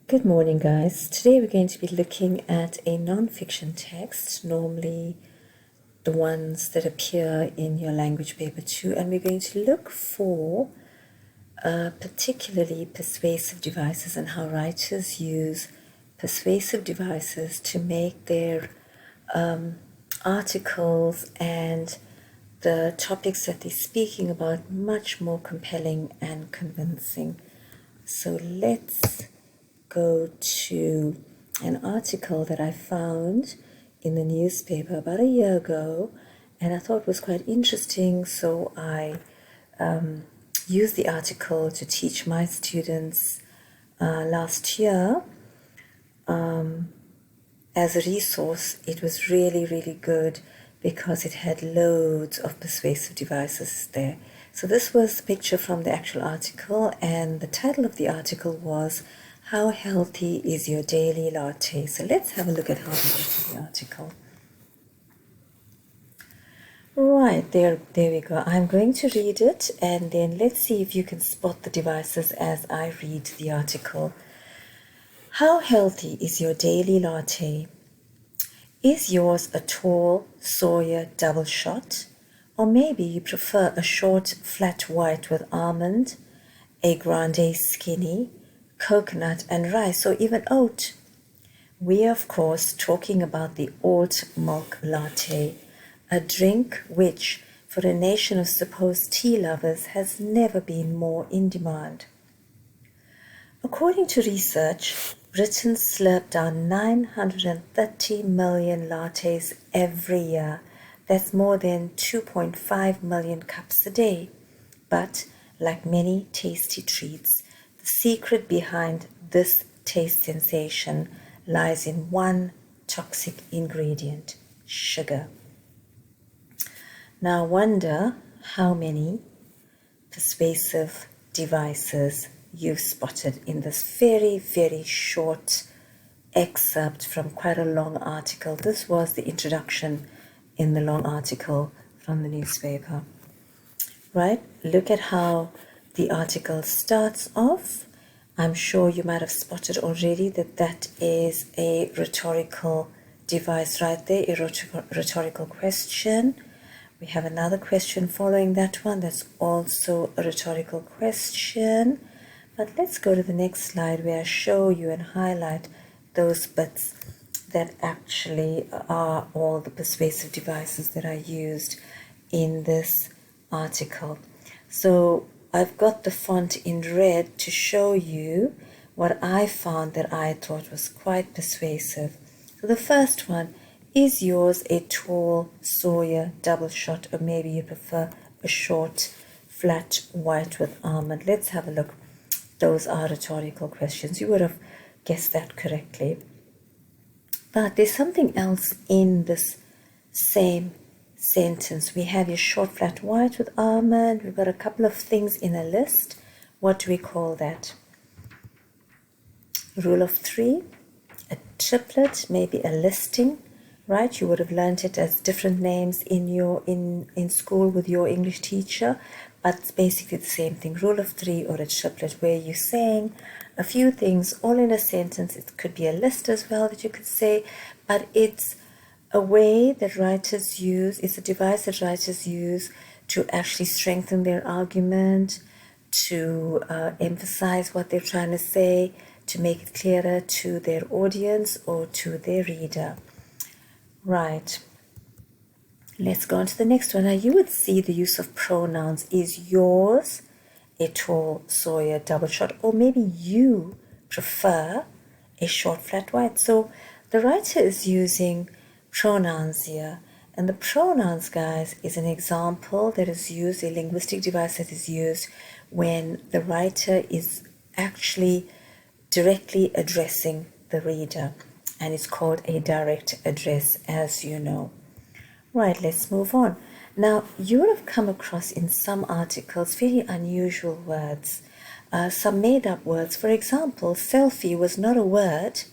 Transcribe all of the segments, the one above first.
Good morning, guys. Today we're going to be looking at a non-fiction text, normally the ones that appear in your language paper too, and we're going to look for particularly persuasive devices and how writers use persuasive devices to make their articles and the topics that they're speaking about much more compelling and convincing. So let's go to an article that I found in the newspaper about a year ago, and I thought was quite interesting, so I used the article to teach my students last year as a resource. It was really good because it had loads of persuasive devices there. So this was a picture from the actual article, and the title of the article was "How Healthy is Your Daily Latte?" So let's have a look at how they get the article. Right, there we go. I'm going to read it, and then let's see if you can spot the devices as I read the article. How healthy is your daily latte? Is yours a tall Sawyer double shot? Or maybe you prefer a short flat white with almond, a grande skinny, coconut and rice, or even oat? We're of course talking about the oat milk latte, a drink which, for a nation of supposed tea lovers, has never been more in demand. According to research, Britons slurp down 930 million lattes every year. That's more than 2.5 million cups a day. But, like many tasty treats, the secret behind this taste sensation lies in one toxic ingredient: sugar. Now I wonder how many persuasive devices you've spotted in this very short excerpt from quite a long article. This was the introduction in the long article from the newspaper. Right? Look at how the article starts off. I'm sure you might have spotted already that that is a rhetorical device right there, a rhetorical question. We have another question following that one that's also a rhetorical question. But let's go to the next slide where I show you and highlight those bits that actually are all the persuasive devices that are used in this article. So I've got the font in red to show you what I found that I thought was quite persuasive. So the first one, is yours a tall Sawyer double shot, or maybe you prefer a short flat white with almond? Let's have a look. Those are rhetorical questions. You would have guessed that correctly. But there's something else in this same sentence. We have your short flat white with almond. We've got a couple of things in a list. What do we call that? Rule of three, a triplet, maybe a listing, right? You would have learned it as different names in school with your English teacher, but it's basically the same thing. Rule of three or a triplet, where you're saying a few things all in a sentence. It could be a list as well that you could say, but it's a way that writers use, it's a device that writers use to actually strengthen their argument, to emphasize what they're trying to say, to make it clearer to their audience or to their reader. Right. Let's go on to the next one. Now you would see the use of pronouns. Is yours a tall Sawyer double shot? Or maybe you prefer a short flat white. So the writer is using pronouns here. And the pronouns, guys, is an example that is used, a linguistic device that is used when the writer is actually directly addressing the reader. And it's called a direct address, as you know. Right, let's move on. Now, you would have come across in some articles very unusual words, some made-up words. For example, selfie was not a word,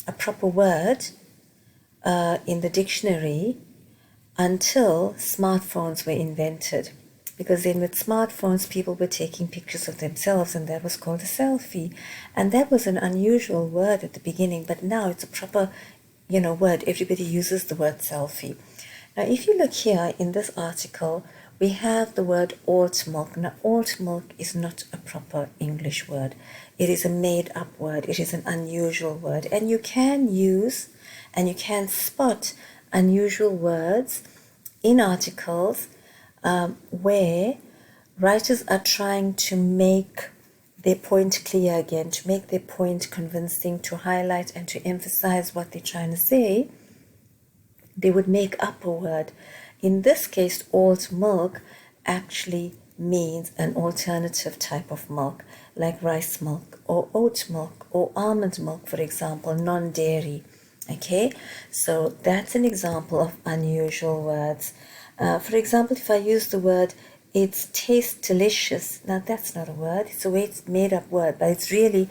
a proper word, in the dictionary until smartphones were invented. because then with smartphones, people were taking pictures of themselves, and that was called a selfie. And that was an unusual word at the beginning, but now it's a proper, word. Everybody uses the word selfie. Now, if you look here in this article, we have the word alt milk. Now, alt milk is not a proper English word. It is a made-up word. It is an unusual word. And you can use and you can spot unusual words in articles where writers are trying to make their point clear again, to make their point convincing, to highlight and to emphasize what they're trying to say. They would make up a word. In this case, alt milk actually means an alternative type of milk, like rice milk or oat milk or almond milk, for example, non-dairy. Okay, so that's an example of unusual words. For example, if I use the word, "It tastes delicious." Now, that's not a word. It's a made-up word, but it's really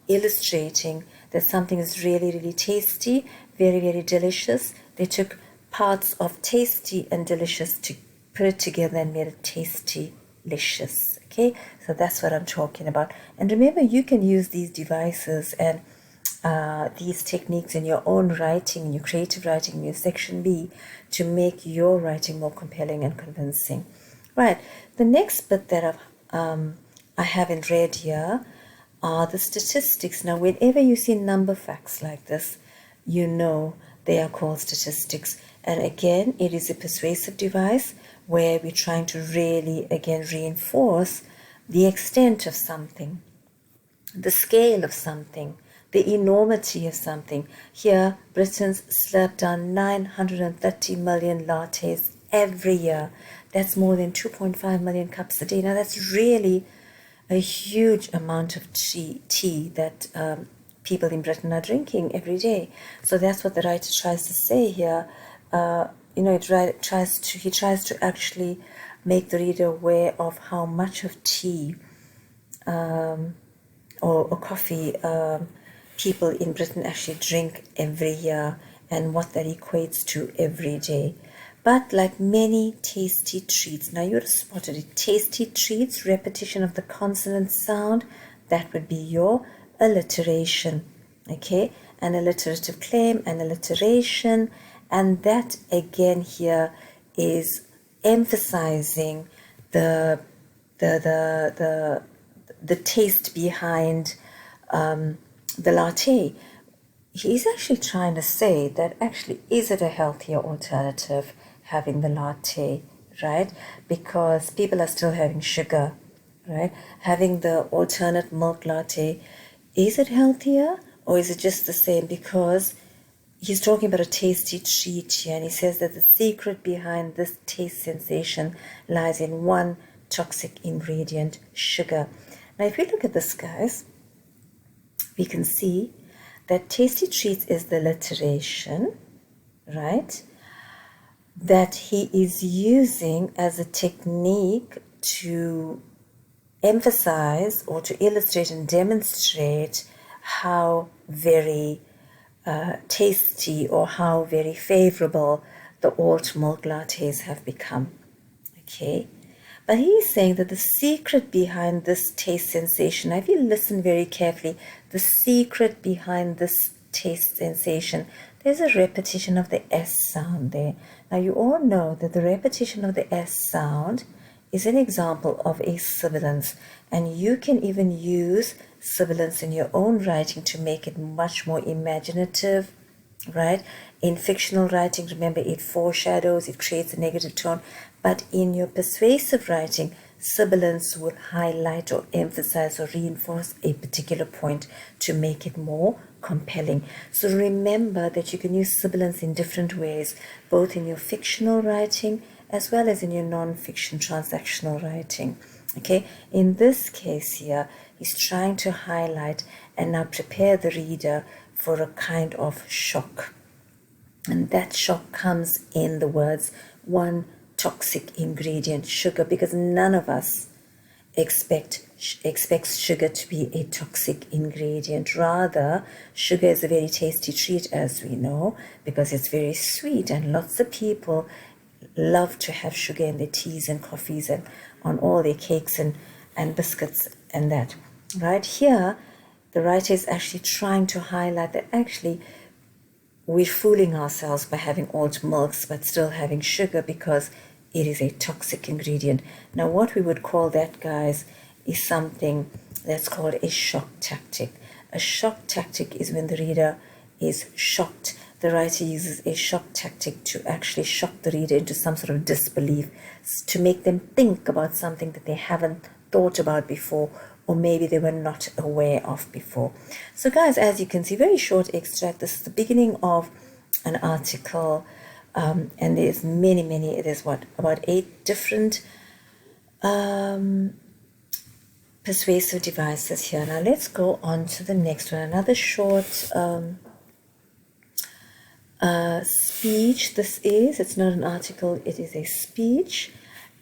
illustrating that something is really, really tasty, very, very delicious. They took parts of tasty and delicious to put it together and made it tasty-licious. Okay, so that's what I'm talking about. And remember, you can use these devices and these techniques in your own writing, in your creative writing, in your section B, to make your writing more compelling and convincing. Right, the next bit that I haven't read here are the statistics. Now, whenever you see number facts like this, you know they are called statistics. And again, it is a persuasive device where we're trying to really, again, reinforce the extent of something, the scale of something, the enormity of something. Here, Britons slurp down 930 million lattes every year. That's more than 2.5 million cups a day. Now, that's really a huge amount of tea that people in Britain are drinking every day. So that's what the writer tries to say here. He tries to actually make the reader aware of how much of tea or coffee people in Britain actually drink every year and what that equates to every day. But like many tasty treats, now you would have spotted it, tasty treats, repetition of the consonant sound, that would be your alliteration. Okay, an alliterative claim, an alliteration, and that again here is emphasizing the taste behind the latte. He's actually trying to say that actually, is it a healthier alternative having the latte, right? Because people are still having sugar, right? Having the alternate milk latte, is it healthier or is it just the same? Because he's talking about a tasty treat here, and he says that the secret behind this taste sensation lies in one toxic ingredient, sugar. Now, if we look at this, guys, we can see that tasty treats is the alliteration, right, that he is using as a technique to emphasize or to illustrate and demonstrate how very tasty or how very favorable the alt milk lattes have become. Okay, but he's saying that the secret behind this taste sensation, if you listen very carefully, the secret behind this taste sensation, there's a repetition of the S sound there. Now, you all know that the repetition of the S sound is an example of a sibilance, and you can even use sibilance in your own writing to make it much more imaginative, right? In fictional writing, remember, it foreshadows, it creates a negative tone, but in your persuasive writing, sibilance will highlight or emphasize or reinforce a particular point to make it more compelling. So remember that you can use sibilance in different ways, both in your fictional writing as well as in your non-fiction transactional writing. Okay, in this case here, he's trying to highlight and now prepare the reader for a kind of shock. And that shock comes in the words, one toxic ingredient, sugar, because none of us expects sugar to be a toxic ingredient. Rather, sugar is a very tasty treat, as we know, because it's very sweet, and lots of people love to have sugar in their teas and coffees and on all their cakes and biscuits and that. Right here, the writer is actually trying to highlight that actually we're fooling ourselves by having alt milks but still having sugar because it is a toxic ingredient. Now, what we would call that, guys, is something that's called a shock tactic. A shock tactic is when the reader is shocked. The writer uses a shock tactic to actually shock the reader into some sort of disbelief, to make them think about something that they haven't thought about before, or maybe they were not aware of before. So guys, as you can see, very short extract. This is the beginning of an article, and there's there's about 8 different persuasive devices here. Now let's go on to the next one. Another short speech. It's not an article, it is a speech.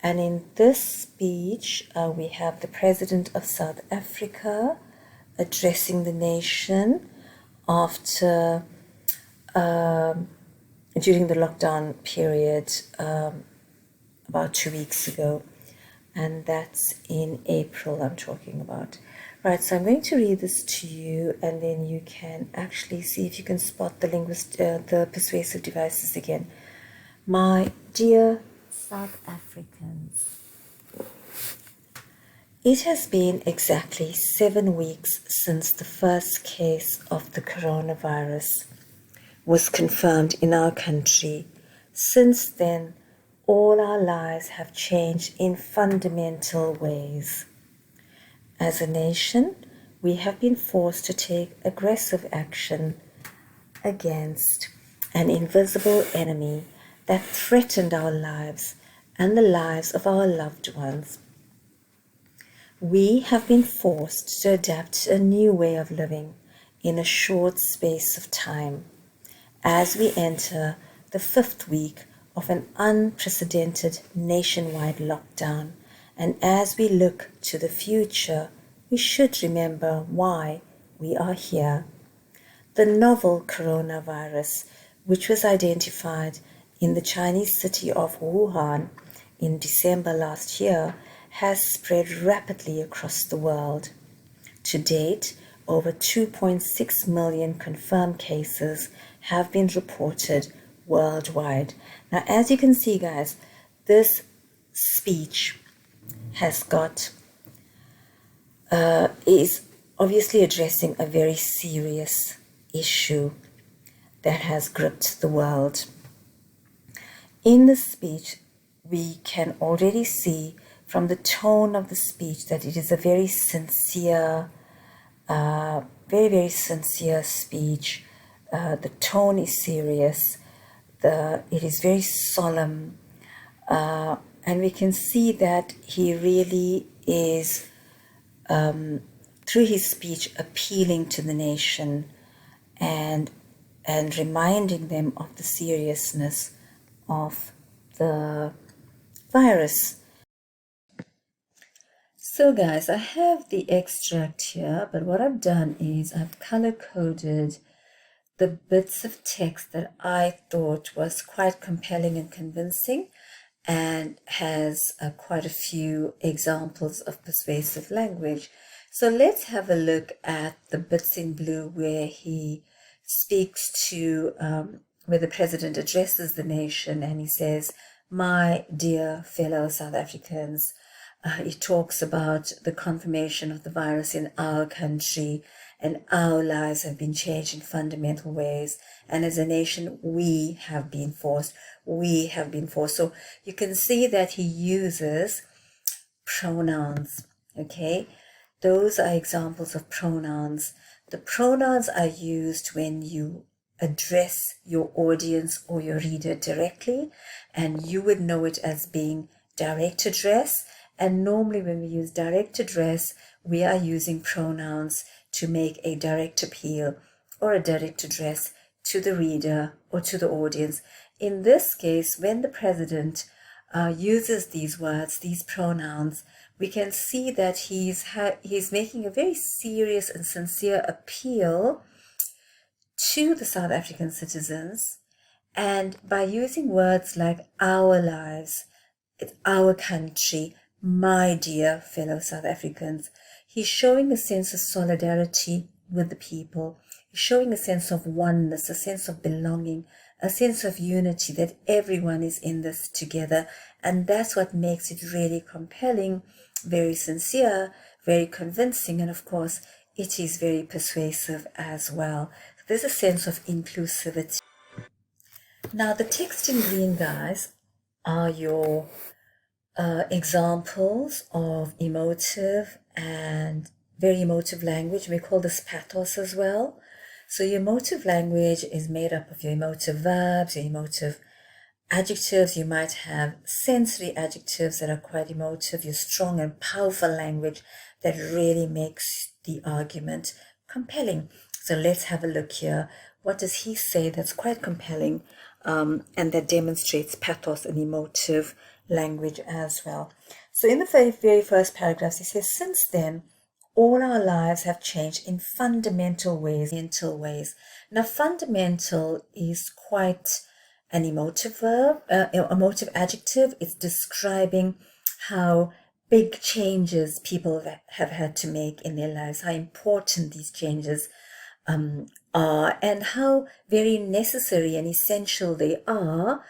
And in this speech, we have the President of South Africa addressing the nation after, during the lockdown period about 2 weeks ago. And that's in April I'm talking about. Right, so I'm going to read this to you, and then you can actually see if you can spot the persuasive devices again. My dear South Africans, it has been exactly 7 weeks since the first case of the coronavirus was confirmed in our country. Since then, all our lives have changed in fundamental ways. As a nation, we have been forced to take aggressive action against an invisible enemy that threatened our lives and the lives of our loved ones. We have been forced to adapt to a new way of living in a short space of time as we enter the 5th week of an unprecedented nationwide lockdown. And as we look to the future, we should remember why we are here. The novel coronavirus, which was identified in the Chinese city of Wuhan in December last year, has spread rapidly across the world. To date, over 2.6 million confirmed cases have been reported worldwide. Now, as you can see, guys, this speech has got is obviously addressing a very serious issue that has gripped the world. In the speech, we can already see from the tone of the speech that it is a very sincere, very sincere speech. The tone is serious. It is very solemn, and we can see that he really is, through his speech, appealing to the nation and reminding them of the seriousness of the virus. So guys, I have the extract here, but what I've done is I've color-coded the bits of text that I thought was quite compelling and convincing, and has quite a few examples of persuasive language. So let's have a look at the bits in blue where he speaks to, where the president addresses the nation and he says, "My dear fellow South Africans." He talks about the confirmation of the virus in our country, and our lives have been changed in fundamental ways. And as a nation, we have been forced. So you can see that he uses pronouns, okay? Those are examples of pronouns. The pronouns are used when you address your audience or your reader directly, and you would know it as being direct address. And normally when we use direct address, we are using pronouns to make a direct appeal or a direct address to the reader or to the audience. In this case, when the president uses these words, these pronouns, we can see that he's making a very serious and sincere appeal to the South African citizens, And by using words like our lives, it's our country, my dear fellow South Africans, he's showing a sense of solidarity with the people. He's showing a sense of oneness, a sense of belonging, a sense of unity, that everyone is in this together. And that's what makes it really compelling, very sincere, very convincing, and of course, it is very persuasive as well. There's a sense of inclusivity. Now, the text in green, guys, are your examples of emotive and very emotive language. We call this pathos as well. So your emotive language is made up of your emotive verbs, your emotive adjectives. You might have sensory adjectives that are quite emotive, your strong and powerful language that really makes the argument compelling. So let's have a look here. What does he say that's quite compelling and that demonstrates pathos and emotive language as well? So in the very first paragraphs, he says, since then, all our lives have changed in fundamental ways. Now, fundamental is quite an emotive verb, emotive adjective. It's describing how big changes people have had to make in their lives, how important these changes are, and how very necessary and essential they are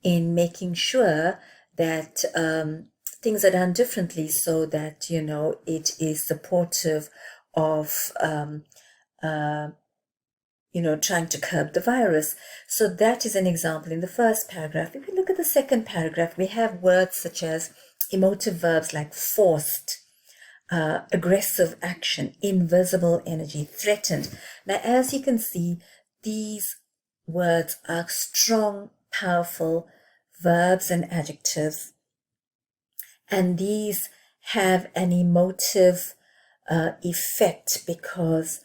in making sure that things are done differently, so that, you know, it is supportive of you know, trying to curb the virus. So that is an example in the first paragraph. If we look at the second paragraph, we have words such as emotive verbs like forced, aggressive action, invisible energy, threatened. Now, as you can see, these words are strong, powerful verbs and adjectives, and these have an emotive effect because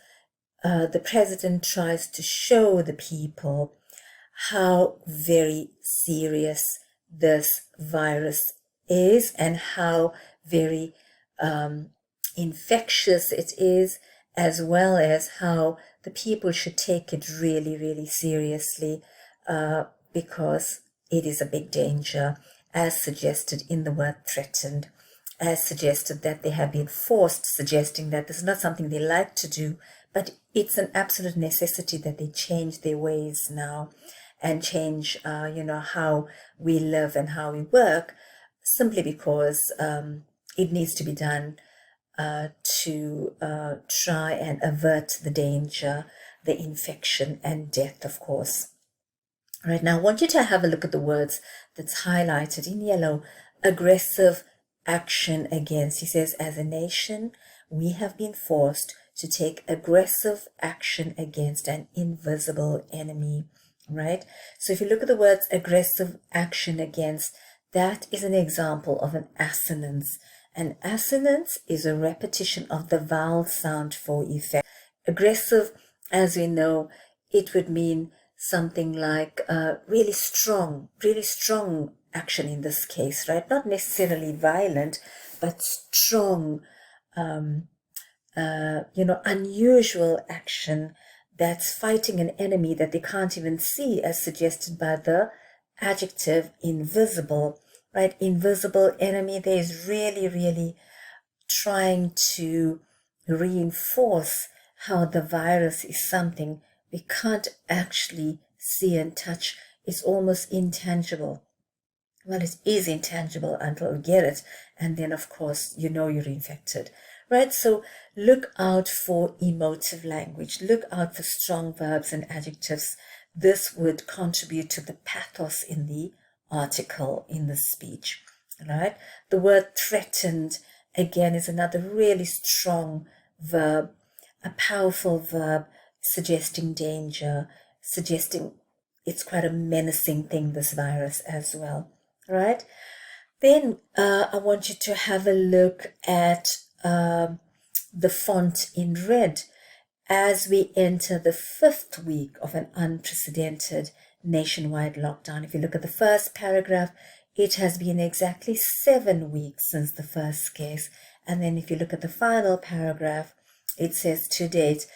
the president tries to show the people how very serious this virus is and how very infectious it is, as well as how the people should take it really, really seriously because it is a big danger, as suggested in the word threatened, as suggested that they have been forced, suggesting that this is not something they like to do, but it's an absolute necessity that they change their ways now and change, you know, how we live and how we work, simply because it needs to be done to try and avert the danger, the infection and death, of course. Right now, I want you to have a look at the words that's highlighted in yellow. Aggressive action against. He says, as a nation, we have been forced to take aggressive action against an invisible enemy, right? So if you look at the words aggressive action against, that is an example of an assonance. An assonance is a repetition of the vowel sound for effect. Aggressive, as we know, it would mean something like really strong action in this case, right? Not necessarily violent, but strong, you know, unusual action that's fighting an enemy that they can't even see, as suggested by the adjective invisible, right? Invisible enemy. There is really, really trying to reinforce how the virus is something we can't actually see and touch. It's almost intangible. Well, it is intangible until we get it. And then, of course, you know you're infected, right? So look out for emotive language. Look out for strong verbs and adjectives. This would contribute to the pathos in the article, in the speech, right? The word threatened, again, is another really strong verb, a powerful verb suggesting danger, suggesting it's quite a menacing thing, this virus as well, right? Then I want you to have a look at the font in red as we enter the 5th week of an unprecedented nationwide lockdown. If you look at the first paragraph, it has been exactly 7 weeks since the first case. And then if you look at the final paragraph, it says to date,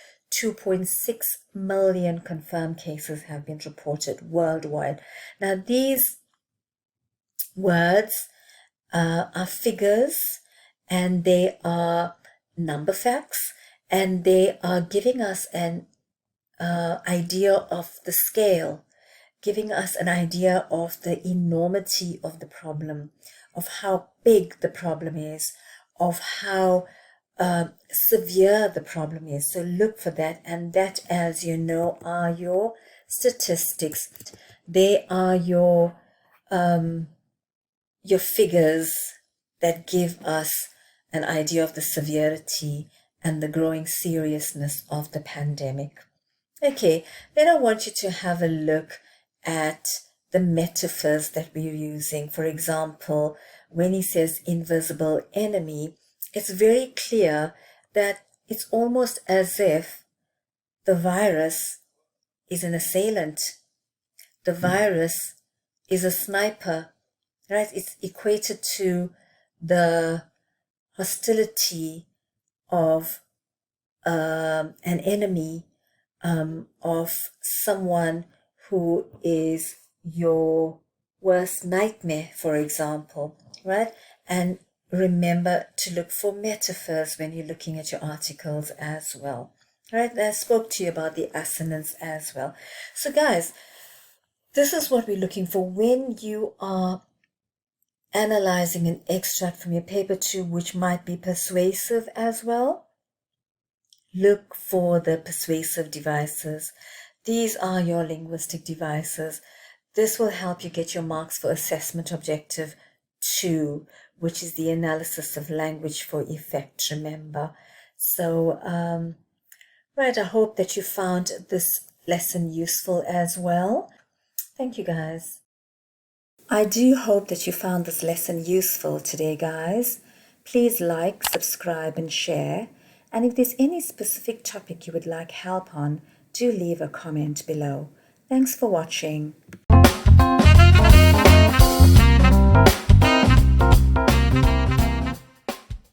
2.6 million confirmed cases have been reported worldwide. Now, these words are figures, and they are number facts, and they are giving us an idea of the scale, giving us an idea of the enormity of the problem, of how big the problem is, of how severe the problem is. So look for that, and that, as you know, are your statistics. They are your figures that give us an idea of the severity and the growing seriousness of the pandemic. Okay, then I want you to have a look at the metaphors that we're using. For example, when he says invisible enemy, it's very clear that it's almost as if the virus is an assailant. The virus is a sniper, right? It's equated to the hostility of an enemy, of someone who is your worst nightmare, for example, right? And remember to look for metaphors when you're looking at your articles as well, right? I spoke to you about the assonance as well. So guys, this is what we're looking for when you are analyzing an extract from your paper too, which might be persuasive as well. Look for the persuasive devices. These are your linguistic devices. This will help you get your marks for assessment objective 2, which is the analysis of language for effect, remember. So, right, I hope that you found this lesson useful as well. Thank you, guys. I do hope that you found this lesson useful today, guys. Please like, subscribe, and share. And if there's any specific topic you would like help on, do leave a comment below. Thanks for watching.